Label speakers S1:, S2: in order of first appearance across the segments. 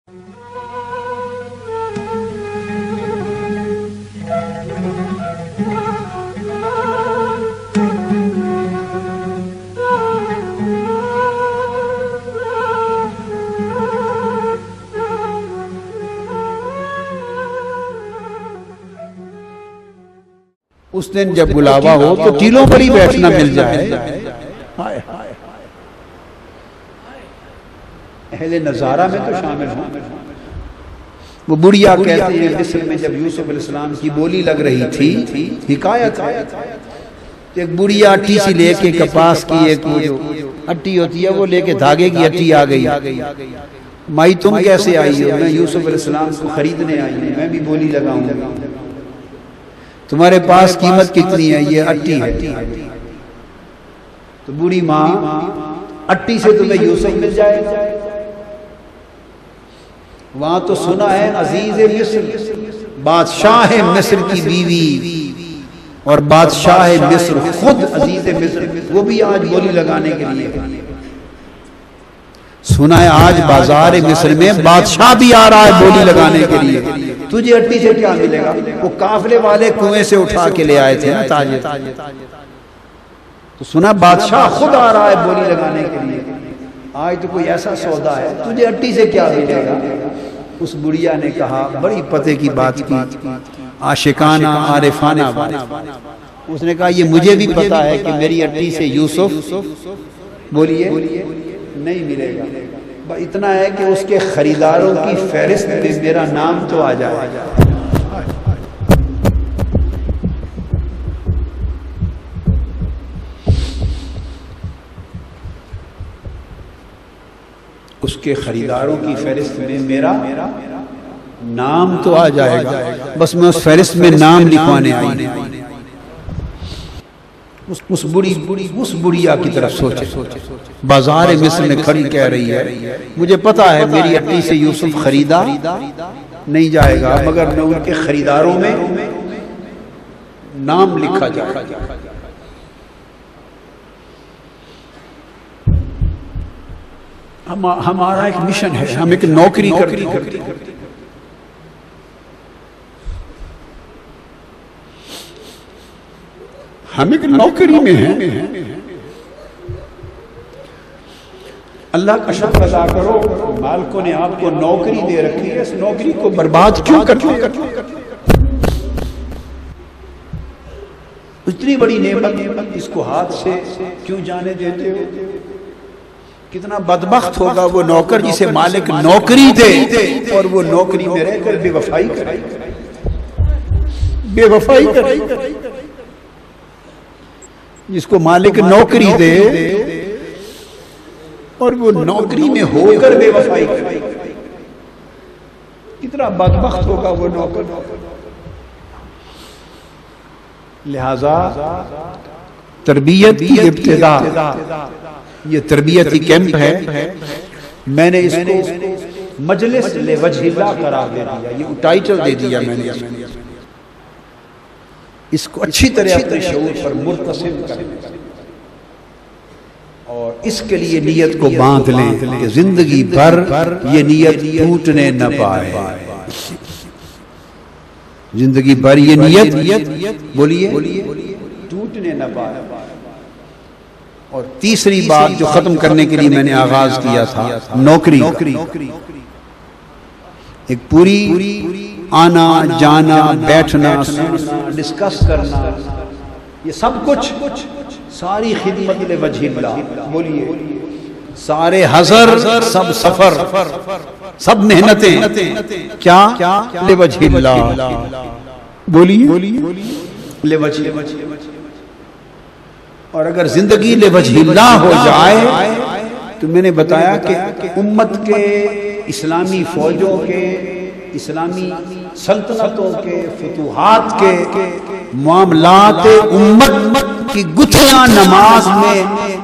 S1: उस दिन जब बुलावा हो तो टीलों पर ही बैठना मिल जाए। अहले नजारा में तो शामिल हो। वो बुढ़िया कहती है मिस्र में जब यूसुफ अलैहिस्सलाम की बोली लग रही थी, हिकायत एक बुढ़िया अट्टी सी लेके कपास की एक अट्टी होती है वो लेके धागे की अट्टी आ गई। माई तुम कैसे आई हो? मैं यूसुफ अलैहिस्सलाम को खरीदने आई हूँ, मैं भी बोली लगाऊंगा। तुम्हारे पास कीमत कितनी है? ये अट्टी है। तो बूढ़ी माँ, अट्टी से तुम्हें यूसुफ मिल जाएगा? वहां तो सुना है अजीज मिस्र, बादशाह मिस्र की बीवी और बादशाह मिस्र खुद अजीज मिस्र, वो भी आज बोली लगाने के लिए। सुना है आज बाजार मिस्र में बादशाह भी आ रहा है बोली लगाने के लिए। तुझे अट्टी से क्या मिलेगा? वो काफले वाले कुएं से उठा के ले आए थे ना ताजे। तो सुना बादशाह खुद आ रहा है बोली लगाने के लिए। आज तो कोई ऐसा सौदा है, तुझे अट्टी से क्या मिलेगा? उस बुढ़िया ने कहा, बड़ी पते की बात की, आशिकाना आरिफाना बात। उसने कहा ये मुझे भी पता है कि मेरी अट्टी से यूसुफ बोलिए नहीं मिलेगा। इतना है कि उसके खरीदारों की फहरिस्त में मेरा नाम तो आ जाए। उसके खरीदारों की फहरिस्त में मेरा नाम तो आ जाएगा। बस मैं उस फहरिस्त में नाम लिखवाने आई। उस बुढ़िया की तरफ सोचे। बाजार मिस्र में खड़ी कह रही है, मुझे पता है मेरी अट्टी से यूसुफ खरीदा नहीं जाएगा, मगर मैं उनके खरीदारों में नाम लिखा जाएगा। हमारा एक मिशन है, हम एक नौकरी करते। हम एक नौकरी में हैं। अल्लाह का शुक्र अदा करो, मालिकों ने आपको नौकरी दे रखी है, इस नौकरी को बर्बाद क्यों करते? इतनी बड़ी नेमत इसको हाथ से क्यों जाने देते हो? कितना बदबख्त होगा वो नौकर जिसे मालिक नौकरी दे और वो नौकरी में रहकर बेवफाई करे। जिसको मालिक नौकरी दे और वो नौकरी में होकर बेवफाई करे, कितना बदबख्त होगा वो नौकर। लिहाजा तरबियत की इब्तिदा, ये तरबियती कैंप है, मैंने इसको मजलिस ले वजहिल्लाह करार दे दिया, ये टाइटल दे दिया मैंने। इसको अच्छी तरह अपने शऊर पर मुर्तसिम करें और इसके लिए नियत को बांध लें कि जिंदगी भर ये नियत टूटने न पाए। जिंदगी भर ये नियत बोलिए टूटने न पाए। और तीसरी बात जो खत्म करने के लिए मैंने आगाज किया था, नौकरी। एक पूरी आना जाना बैठना सुनना डिस्कस करना, ये सब कुछ सारी खिदमत ले वजहिल्लाह, बोलिए सारे हज़र, सब सफर, सब मेहनतें क्या ले वजहिल्लाह, बोलिए ले वजहिल्लाह। और अगर जिंदगी ले वजहिल्लाह हो जाए तो मैंने बताया कि उम्मत के, इस्लामी फौजों के, इस्लामी सल्तनतों के, फुतूहात के मामलात उम्मत की गुत्थियां नमाज में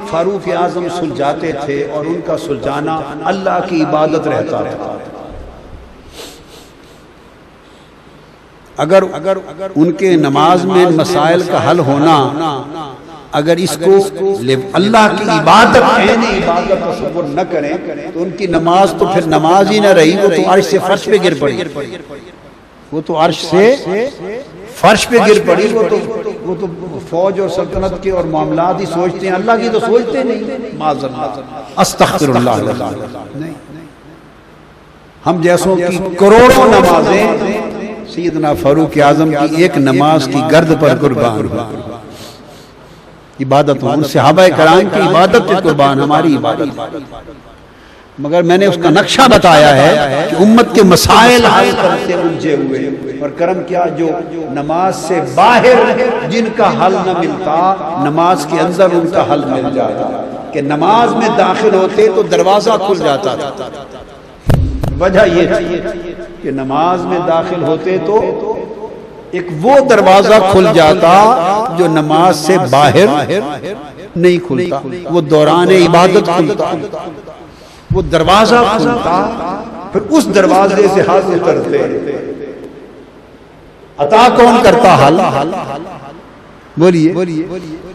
S1: फारूक आजम सुलझाते थे और उनका सुलझाना अल्लाह की इबादत रहता था। अगर उनके नमाज में मसाइल का हल होना अगर इसको अल्लाह की इबादत इबादत तसव्वुर न करें तो उनकी नमाज तो फिर नमाज ही न रही, वो तो अर्श से फर्श पे गिर पड़ी, वो तो अर्श से फर्श पे गिर पड़ी। वो तो फौज और सल्तनत के और मामलात ही सोचते हैं, अल्लाह की तो सोचते नहीं। माज़अल्लाह, अस्तग़फिरुल्लाह। नहीं, हम जैसों की करोड़ों नमाजें सैयदना फारूक आज़म की एक नमाज की गर्द पर कुर्बान इबादत, उन सहाबा कराम की इबादत पे कुर्बान हमारी इबादत। मगर मैंने उसका नक्शा बताया है कि उम्मत के मसाइल हल करते उलझे हुए, और करम क्या, जो नमाज से बाहर जिनका हल न मिलता, नमाज के अंदर उनका हल मिल जाता। कि नमाज में दाखिल होते तो दरवाजा खुल जाता था। वजह ये थी कि नमाज में दाखिल होते तो एक वो दरवाजा खुल जाता जो नमाज से बाहर नहीं खुलता, वो दौरान इबादत खुलता, वो दरवाजा खुलता, फिर उस दरवाजे से हाथ उतरते। अता कौन करता हल? बोलिए,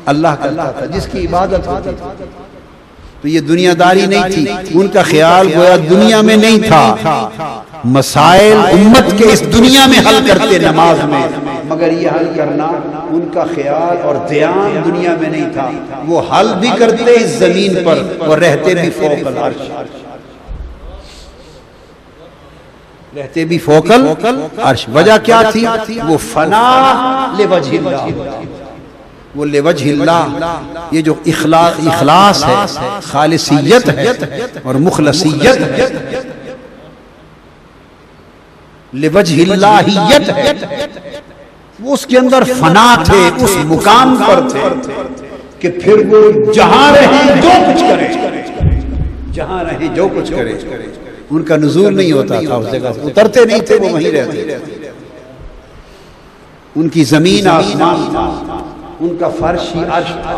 S1: अल्लाह करता था जिसकी इबादत होती थी। तो ये दुनियादारी नहीं थी, उनका ख्याल गोया दुनिया में नहीं था। मसाइल उम्मत के इस दुनिया में हल करते नमाज में, मगर ये हल करना उनका ख्याल और ध्यान दुनिया में नहीं था। वो हल भी करते इस जमीन पर और रहते भी फौकल अर्श, रहते भी फौकल अर्श। वजह क्या थी? वो फना लिवजहिल्लाह, वो लिवजहिल्लाह, ये जो इखलास है, खालिसियत है और मुखलसियत है, लिवजहिल्लाहियत है, वो उसके अंदर फना थे, उस मुकाम पर थे कि फिर वो जहां रहे जो कुछ करे, जहां रहे जो कुछ करे। उनका नुज़ूल नहीं होता था उस जगह से, उतरते नहीं थे, वो वहीं रहते। उनकी जमीन आसमान था, उनका फर्श ही अर्श था।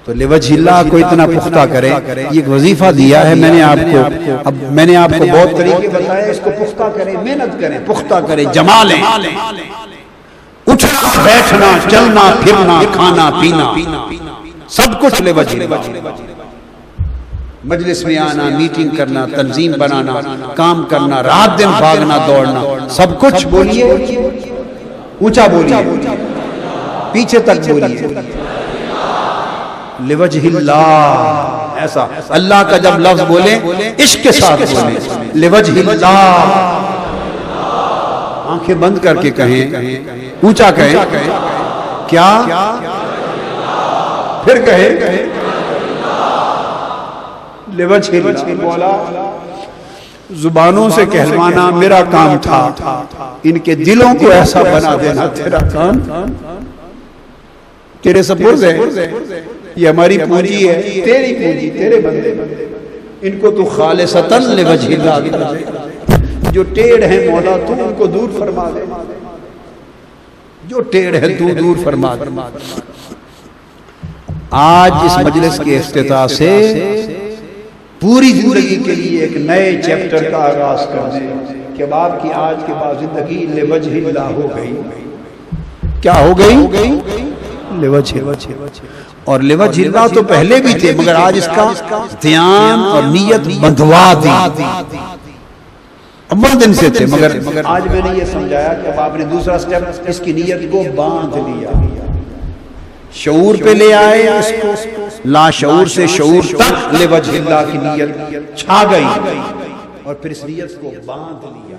S1: तो लिवजहिल्लाह को इतना पुख्ता करे, ये एक वजीफा दिया है मैंने आपको। अब मैंने आपको बहुत तरीके बताए, इसको पुख्ता करें, मेहनत करें, पुख्ता करें, जमा लें। उठना बैठना, चलना फिरना, खाना पीना, सब कुछ लिवजहिल्लाह। मजलिस में आना, मीटिंग करना, तंजीम बनाना, काम करना, रात दिन भागना दौड़ना, सब कुछ। बोलिए, ऊंचा बोलिए, पीछे तक बोलिए, लिवजहिल्लाह। ऐसा अल्लाह का जब लफ्ज बोले इश्क के साथ बोले, लिवजहिल्लाह। आंखें बंद करके कहें, ऊंचा कहें, क्या? फिर कहें लिवजहिल्लाह। बोला जुबानों से कहलवाना मेरा काम था, इनके दिलों को ऐसा बना देना तेरा काम, तेरे सपुर्द है। ये हमारी पूंजी है, तेरी पूंजी, तेरे बंदे, इनको तू खालिसतन लिवजहिल्लाह कर दे। जो टेढ़ है मौला तू उनको दूर फरमा दे, जो टेढ़ है तू दूर फरमा दे। आज इस मजलिस के इफ्तिताह से पूरी जिंदगी के लिए एक नए चैप्टर का आगाज करने के बाद की आज के बाद जिंदगी लिवजहिल्लाह हो गई। क्या हो गई? लिवजहिल्लाह। और लिवजहिल्लाह तो पहले भी थे, मगर आज इसका ध्यान और नीयत बंधवा दी। अव्वल दिन से थे, मगर आज मैंने ये समझाया कि अब आपने दूसरा स्टेप इसकी नीयत को बांध लिया, शऊर पे ले आए इसको, लाशऊर से शऊर तक लिवजहिल्लाह की नीयत छा गई और फिर इस नीयत को बांध लिया।